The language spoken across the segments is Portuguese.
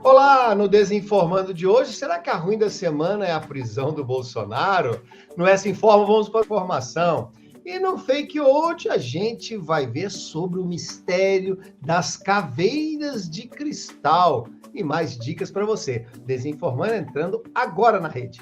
Olá, no Desinformando de hoje, será que a ruim da semana é a prisão do Bolsonaro? No Essa Informa, vamos para a informação. E no Fake hoje, a gente vai ver sobre o mistério das caveiras de cristal. E mais dicas para você. Desinformando entrando agora na rede.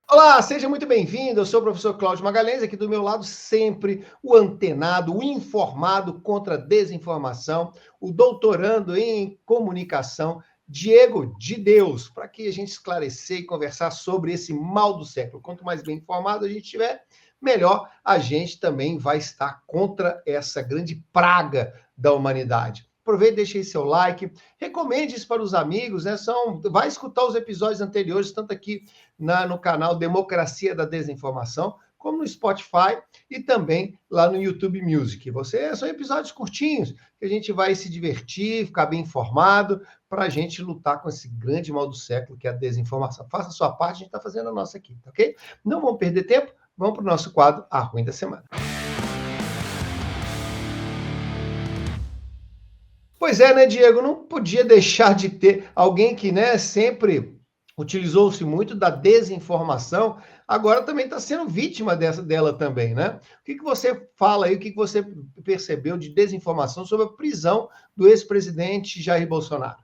Olá, seja muito bem-vindo. Eu sou o professor Cláudio Magalhães, aqui do meu lado sempre o antenado, o informado contra a desinformação, o doutorando em comunicação, Diego de Deus, para que a gente esclarecer e conversar sobre esse mal do século. Quanto mais bem informado a gente estiver, melhor a gente também vai estar contra essa grande praga da humanidade. Aproveite, deixe aí seu like, recomende isso para os amigos, né? Vai escutar os episódios anteriores, tanto aqui no canal Democracia da Desinformação, como no Spotify e também lá no YouTube Music. São episódios curtinhos, que a gente vai se divertir, ficar bem informado, para a gente lutar com esse grande mal do século, que é a desinformação. Faça a sua parte, a gente está fazendo a nossa aqui, tá ok? Não vamos perder tempo, vamos para o nosso quadro A Ruim da Semana. Pois é, né, Diego? Não podia deixar de ter alguém que, né, sempre utilizou-se muito da desinformação, agora também está sendo vítima dela também, né? O que você fala aí, o que você percebeu de desinformação sobre a prisão do ex-presidente Jair Bolsonaro?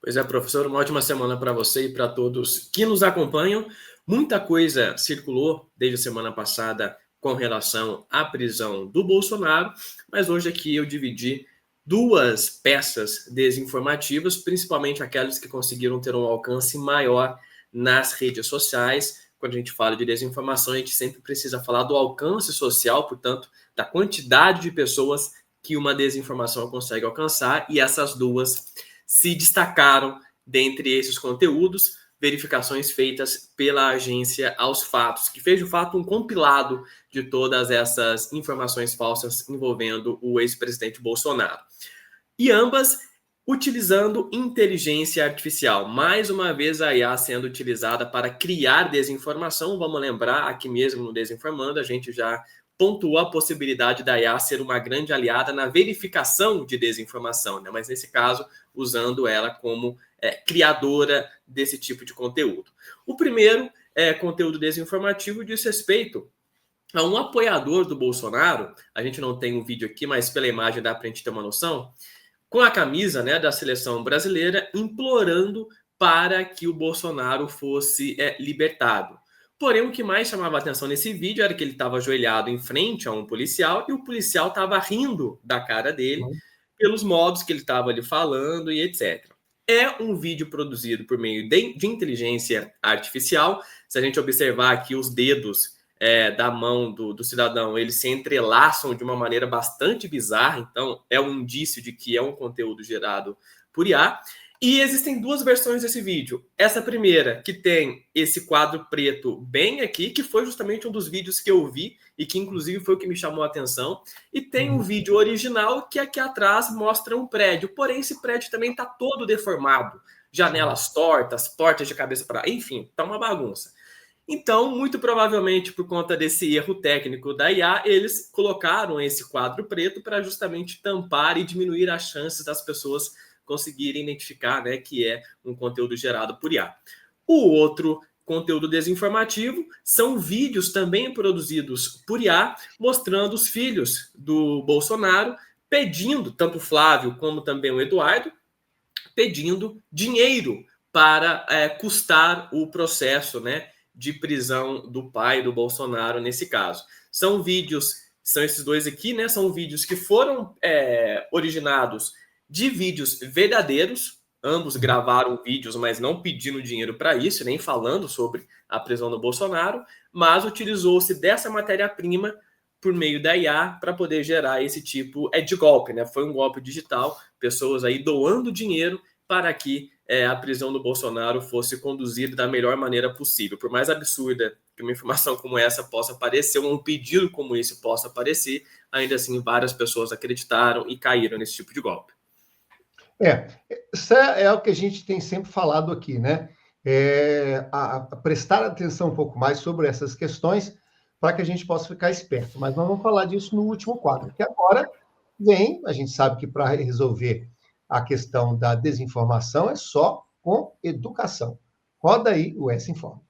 Pois é, professor, uma ótima semana para você e para todos que nos acompanham. Muita coisa circulou desde a semana passada com relação à prisão do Bolsonaro, mas hoje aqui eu dividi duas peças desinformativas, principalmente aquelas que conseguiram ter um alcance maior nas redes sociais. Quando a gente fala de desinformação, a gente sempre precisa falar do alcance social, portanto, da quantidade de pessoas que uma desinformação consegue alcançar, e essas duas se destacaram dentre esses conteúdos, verificações feitas pela agência Aos Fatos, que fez de fato um compilado de todas essas informações falsas envolvendo o ex-presidente Bolsonaro. E ambas utilizando inteligência artificial. Mais uma vez a IA sendo utilizada para criar desinformação. Vamos lembrar, aqui mesmo no Desinformando, a gente já pontuou a possibilidade da IA ser uma grande aliada na verificação de desinformação, né? Mas nesse caso, usando ela como criadora desse tipo de conteúdo. O primeiro conteúdo desinformativo diz respeito a um apoiador do Bolsonaro. A gente não tem um vídeo aqui, mas pela imagem dá para a gente ter uma noção, com a camisa, né, da seleção brasileira, implorando para que o Bolsonaro fosse libertado. Porém, o que mais chamava a atenção nesse vídeo era que ele estava ajoelhado em frente a um policial e o policial estava rindo da cara dele pelos modos que ele estava ali falando e etc. É um vídeo produzido por meio de inteligência artificial. Se a gente observar aqui os dedos da mão do cidadão, eles se entrelaçam de uma maneira bastante bizarra, então é um indício de que é um conteúdo gerado por IA. E existem duas versões desse vídeo. Essa primeira, que tem esse quadro preto bem aqui, que foi justamente um dos vídeos que eu vi e que inclusive foi o que me chamou a atenção. E tem um vídeo original que aqui atrás mostra um prédio, porém esse prédio também está todo deformado. Janelas tortas, portas de cabeça para... Enfim, tá uma bagunça. Então, muito provavelmente, por conta desse erro técnico da IA, eles colocaram esse quadro preto para justamente tampar e diminuir as chances das pessoas conseguirem identificar, né, que é um conteúdo gerado por IA. O outro conteúdo desinformativo são vídeos também produzidos por IA, mostrando os filhos do Bolsonaro pedindo, tanto o Flávio como também o Eduardo, pedindo dinheiro para custar o processo, né, de prisão do pai do Bolsonaro nesse caso. São esses dois aqui, né? São vídeos que foram originados de vídeos verdadeiros. Ambos gravaram vídeos, mas não pedindo dinheiro para isso, nem falando sobre a prisão do Bolsonaro, mas utilizou-se dessa matéria-prima por meio da IA para poder gerar esse tipo de golpe, né? Foi um golpe digital, pessoas aí doando dinheiro para que a prisão do Bolsonaro fosse conduzida da melhor maneira possível. Por mais absurda que uma informação como essa possa parecer, ou um pedido como esse possa parecer, ainda assim várias pessoas acreditaram e caíram nesse tipo de golpe. Isso é o que a gente tem sempre falado aqui, né? a prestar atenção um pouco mais sobre essas questões para que a gente possa ficar esperto. Mas nós vamos falar disso no último quadro, que agora vem, a gente sabe que para resolver a questão da desinformação é só com educação. Roda aí o S-Informa.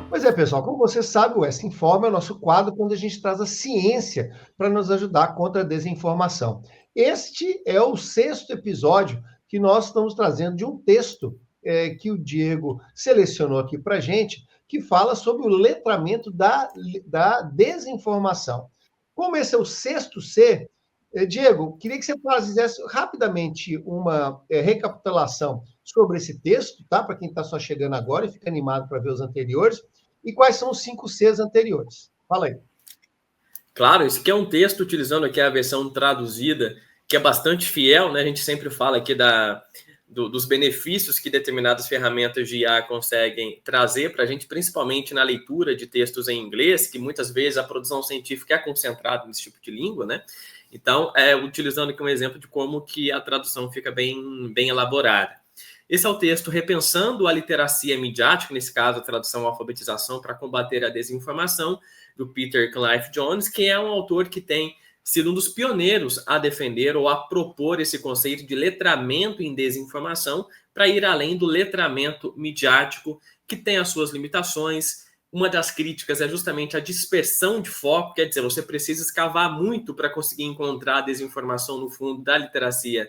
Pois é, pessoal, como você sabe, o S-Informa é o nosso quadro quando a gente traz a ciência para nos ajudar contra a desinformação. Este é o 6º episódio que nós estamos trazendo de um texto que o Diego selecionou aqui para a gente, que fala sobre o letramento da desinformação. Como esse é o 6º C, Diego, queria que você fizesse rapidamente uma recapitulação sobre esse texto, tá? Para quem está só chegando agora e fica animado para ver os anteriores. E quais são os 5 Cs anteriores? Fala aí. Claro, isso aqui é um texto utilizando aqui a versão traduzida, que é bastante fiel, né? A gente sempre fala aqui dos benefícios que determinadas ferramentas de IA conseguem trazer para a gente, principalmente na leitura de textos em inglês, que muitas vezes a produção científica é concentrada nesse tipo de língua, né? Então, utilizando aqui um exemplo de como que a tradução fica bem elaborada. Esse é o texto Repensando a Literacia Midiática, nesse caso, a tradução e alfabetização para combater a desinformação, do Peter Clive-Jones, que é um autor que tem sido um dos pioneiros a defender ou a propor esse conceito de letramento em desinformação para ir além do letramento midiático, que tem as suas limitações. Uma das críticas é justamente a dispersão de foco, quer dizer, você precisa escavar muito para conseguir encontrar a desinformação no fundo da literacia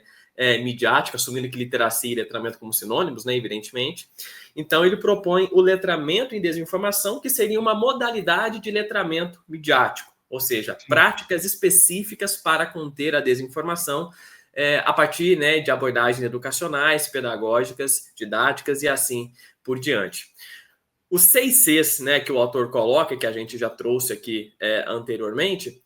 midiática, assumindo que literacia e letramento como sinônimos, né, evidentemente. Então, ele propõe o letramento em desinformação, que seria uma modalidade de letramento midiático, ou seja, práticas específicas para conter a desinformação a partir, né, de abordagens educacionais, pedagógicas, didáticas e assim por diante. Os 6 Cs, né, que o autor coloca, que a gente já trouxe aqui anteriormente,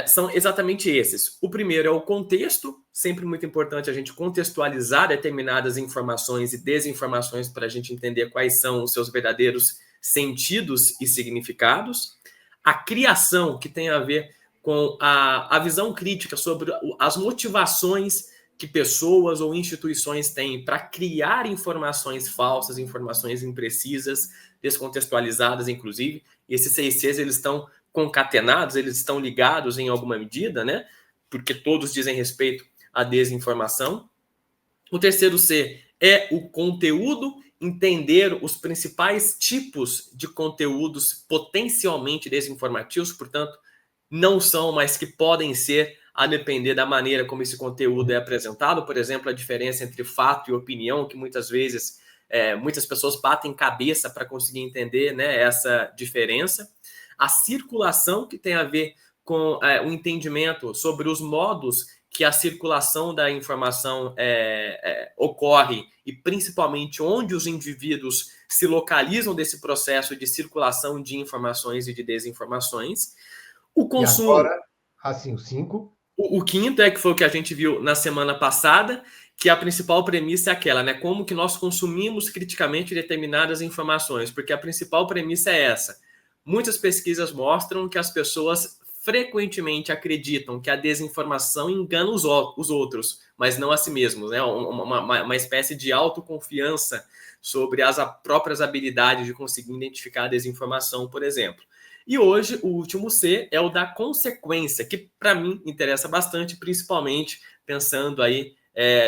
são exatamente esses. O primeiro é o contexto, sempre muito importante a gente contextualizar determinadas informações e desinformações para a gente entender quais são os seus verdadeiros sentidos e significados. A criação, que tem a ver com a visão crítica sobre as motivações que pessoas ou instituições têm para criar informações falsas, informações imprecisas, descontextualizadas, inclusive. E esses 6 Cs, eles estão concatenados, eles estão ligados em alguma medida, né? Porque todos dizem respeito à desinformação. O terceiro C é o conteúdo, entender os principais tipos de conteúdos potencialmente desinformativos, portanto, não são, mas que podem ser, a depender da maneira como esse conteúdo é apresentado. Por exemplo, a diferença entre fato e opinião, que muitas vezes muitas pessoas batem cabeça para conseguir entender, né, essa diferença. A circulação, que tem a ver com o entendimento sobre os modos que a circulação da informação ocorre e principalmente onde os indivíduos se localizam desse processo de circulação de informações e de desinformações. O consumo. E agora, assim, o 5. O quinto que foi o que a gente viu na semana passada, que a principal premissa é aquela, né? Como que nós consumimos criticamente determinadas informações, porque a principal premissa é essa. Muitas pesquisas mostram que as pessoas frequentemente acreditam que a desinformação engana os outros, mas não a si mesmos, né? Uma espécie de autoconfiança sobre as próprias habilidades de conseguir identificar a desinformação, por exemplo. E hoje, o último C é o da consequência, que para mim interessa bastante, principalmente pensando aí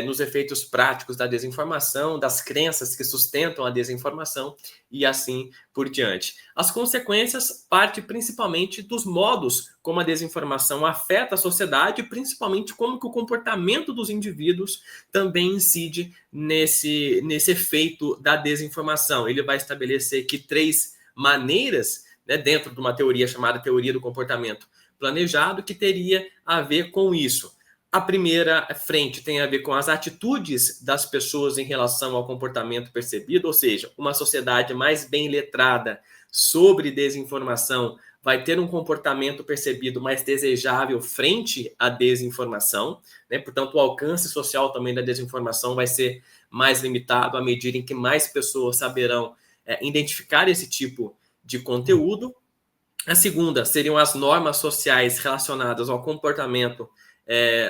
nos efeitos práticos da desinformação, das crenças que sustentam a desinformação e assim por diante. As consequências partem principalmente dos modos como a desinformação afeta a sociedade, principalmente como que o comportamento dos indivíduos também incide nesse efeito da desinformação. Ele vai estabelecer aqui 3 maneiras, né, dentro de uma teoria chamada teoria do comportamento planejado, que teria a ver com isso. A primeira frente tem a ver com as atitudes das pessoas em relação ao comportamento percebido, ou seja, uma sociedade mais bem letrada sobre desinformação vai ter um comportamento percebido mais desejável frente à desinformação, né? Portanto, o alcance social também da desinformação vai ser mais limitado à medida em que mais pessoas saberão identificar esse tipo de conteúdo. A segunda seriam as normas sociais relacionadas ao comportamento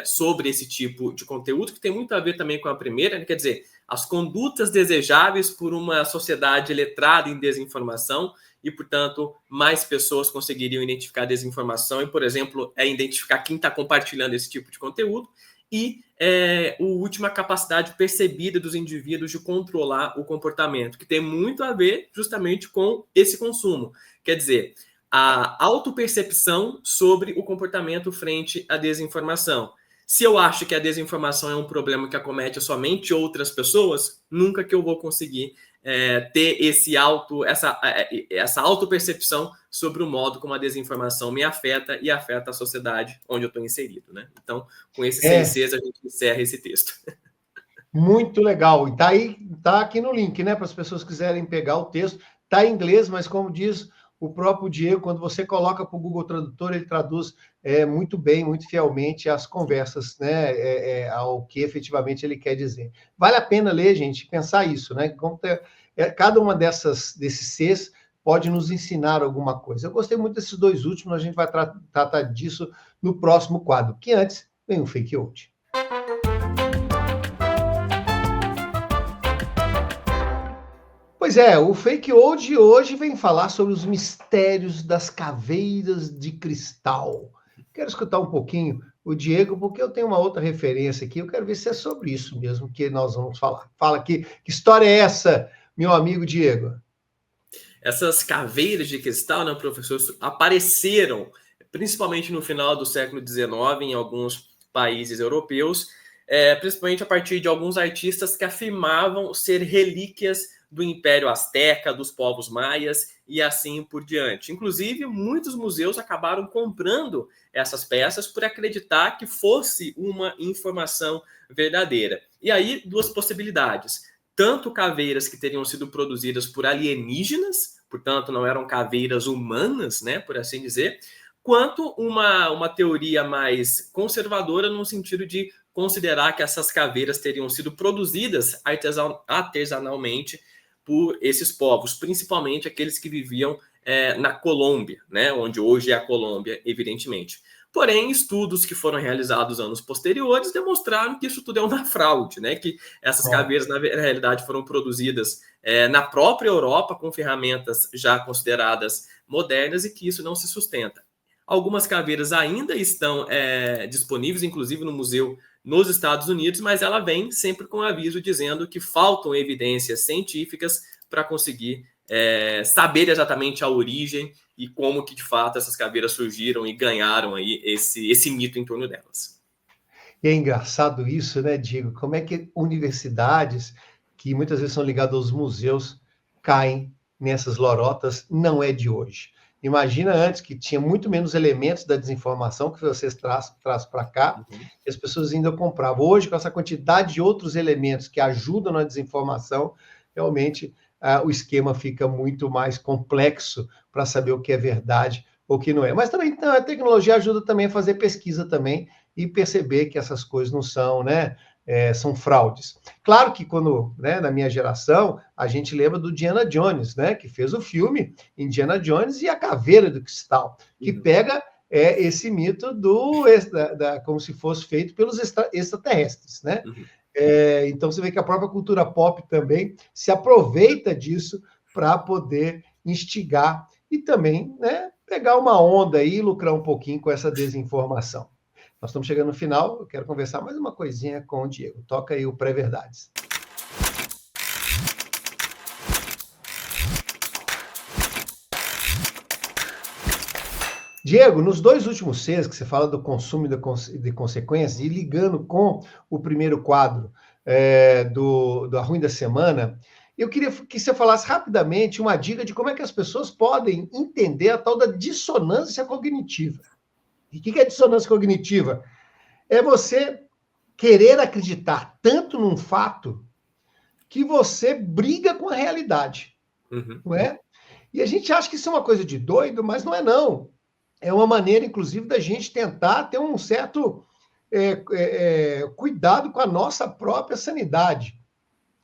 sobre esse tipo de conteúdo, que tem muito a ver também com a primeira, né? Quer dizer, as condutas desejáveis por uma sociedade letrada em desinformação e, portanto, mais pessoas conseguiriam identificar desinformação e, por exemplo, identificar quem está compartilhando esse tipo de conteúdo. E a última capacidade percebida dos indivíduos de controlar o comportamento, que tem muito a ver justamente com esse consumo. Quer dizer, a autopercepção sobre o comportamento frente à desinformação. Se eu acho que a desinformação é um problema que acomete somente outras pessoas, nunca que eu vou conseguir ter essa autopercepção sobre o modo como a desinformação me afeta e afeta a sociedade onde eu estou inserido, né? Então, com esses 6 Cs, a gente encerra esse texto. Muito legal. E tá aqui no link, né? Para as pessoas que quiserem pegar o texto. Está em inglês, mas como diz o próprio Diego, quando você coloca para o Google Tradutor, ele traduz muito bem, muito fielmente as conversas, né? Ao que efetivamente ele quer dizer. Vale a pena ler, gente, pensar isso, né? Cada uma desses Cs pode nos ensinar alguma coisa. Eu gostei muito desses 2 últimos, a gente vai tratar disso no próximo quadro, que antes vem o Fake Old. Pois é, o Fake Old de hoje vem falar sobre os mistérios das caveiras de cristal. Quero escutar um pouquinho o Diego, porque eu tenho uma outra referência aqui, eu quero ver se é sobre isso mesmo que nós vamos falar. Fala aqui, que história é essa, meu amigo Diego? Essas caveiras de cristal, né, professor, apareceram principalmente no final do século XIX em alguns países europeus, principalmente a partir de alguns artistas que afirmavam ser relíquias do Império Azteca, dos povos maias e assim por diante. Inclusive, muitos museus acabaram comprando essas peças por acreditar que fosse uma informação verdadeira. E aí, 2 possibilidades. Tanto caveiras que teriam sido produzidas por alienígenas, portanto, não eram caveiras humanas, né, por assim dizer, quanto uma teoria mais conservadora no sentido de considerar que essas caveiras teriam sido produzidas artesanalmente por esses povos, principalmente aqueles que viviam na Colômbia, né, onde hoje é a Colômbia, evidentemente. Porém, estudos que foram realizados anos posteriores demonstraram que isso tudo é uma fraude, né, que essas caveiras, na realidade, foram produzidas na própria Europa com ferramentas já consideradas modernas e que isso não se sustenta. Algumas caveiras ainda estão disponíveis, inclusive no museu nos Estados Unidos, mas ela vem sempre com aviso dizendo que faltam evidências científicas para conseguir saber exatamente a origem e como que, de fato, essas caveiras surgiram e ganharam aí esse mito em torno delas. E é engraçado isso, né, Diego? Como é que universidades, que muitas vezes são ligadas aos museus, caem nessas lorotas, não é de hoje. Imagina antes que tinha muito menos elementos da desinformação que vocês traz para cá, e as pessoas ainda compravam. Hoje, com essa quantidade de outros elementos que ajudam na desinformação, realmente o esquema fica muito mais complexo para saber o que é verdade ou o que não é. Mas também a tecnologia ajuda também a fazer pesquisa também e perceber que essas coisas não são, né? São fraudes. Claro que quando, né, na minha geração, a gente lembra do Indiana Jones, né, que fez o filme Indiana Jones e a Caveira do Cristal, que pega esse mito como se fosse feito pelos extraterrestres, né? Então você vê que a própria cultura pop também se aproveita disso para poder instigar e também, né, pegar uma onda aí e lucrar um pouquinho com essa desinformação. Nós estamos chegando no final, eu quero conversar mais uma coisinha com o Diego. Toca aí o Pré-Verdades. Diego, nos 2 últimos Cs, que você fala do consumo e de consequências, e ligando com o primeiro quadro do Ruim da Semana, eu queria que você falasse rapidamente uma dica de como é que as pessoas podem entender a tal da dissonância cognitiva. E o que é dissonância cognitiva? É você querer acreditar tanto num fato que você briga com a realidade, não é? E a gente acha que isso é uma coisa de doido, mas não é não. É uma maneira, inclusive, da gente tentar ter um certo cuidado com a nossa própria sanidade.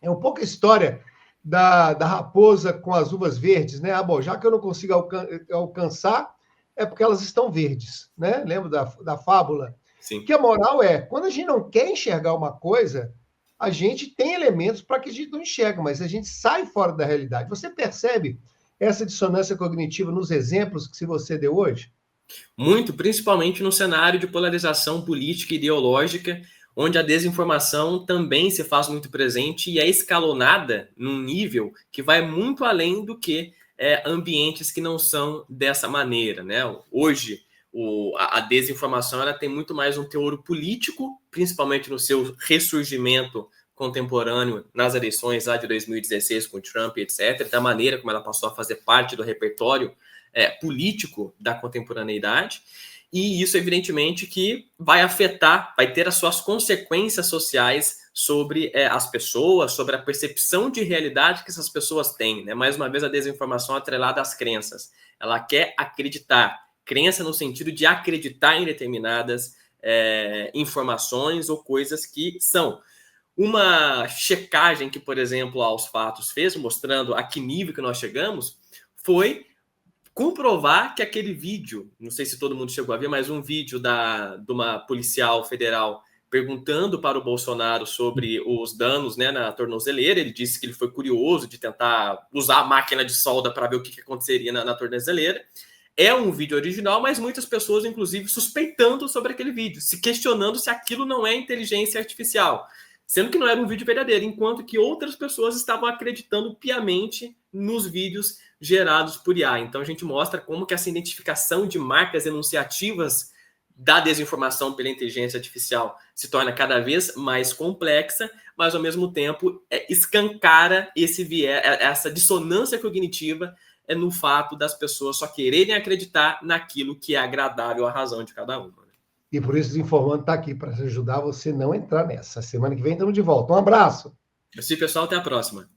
É um pouco a história da raposa com as uvas verdes, né? Bom, já que eu não consigo alcançar, é porque elas estão verdes, né? Lembra da fábula? Sim. Que a moral é, quando a gente não quer enxergar uma coisa, a gente tem elementos para que a gente não enxerga, mas a gente sai fora da realidade. Você percebe essa dissonância cognitiva nos exemplos que você deu hoje? Muito, principalmente no cenário de polarização política e ideológica, onde a desinformação também se faz muito presente e é escalonada num nível que vai muito além do que ambientes que não são dessa maneira, né? Hoje, a desinformação ela tem muito mais um teor político, principalmente no seu ressurgimento contemporâneo nas eleições lá de 2016 com Trump, etc., da maneira como ela passou a fazer parte do repertório político da contemporaneidade, e isso, evidentemente, que vai afetar, vai ter as suas consequências sociais sobre as pessoas, sobre a percepção de realidade que essas pessoas têm, né? Mais uma vez, a desinformação atrelada às crenças. Ela quer acreditar, crença no sentido de acreditar em determinadas informações ou coisas que são. Uma checagem que, por exemplo, Aos Fatos fez, mostrando a que nível que nós chegamos, foi comprovar que aquele vídeo, não sei se todo mundo chegou a ver, mas um vídeo de uma policial federal perguntando para o Bolsonaro sobre os danos, né, na tornozeleira. Ele disse que ele foi curioso de tentar usar a máquina de solda para ver o que aconteceria na tornozeleira. É um vídeo original, mas muitas pessoas, inclusive, suspeitando sobre aquele vídeo, se questionando se aquilo não é inteligência artificial, sendo que não era um vídeo verdadeiro, enquanto que outras pessoas estavam acreditando piamente nos vídeos gerados por IA. Então a gente mostra como que essa identificação de marcas enunciativas da desinformação pela inteligência artificial se torna cada vez mais complexa, mas ao mesmo tempo escancara essa dissonância cognitiva no fato das pessoas só quererem acreditar naquilo que é agradável à razão de cada uma. E por isso o Desinformando está aqui, para ajudar você a não entrar nessa. Semana que vem estamos de volta. Um abraço! Assim, pessoal, até a próxima.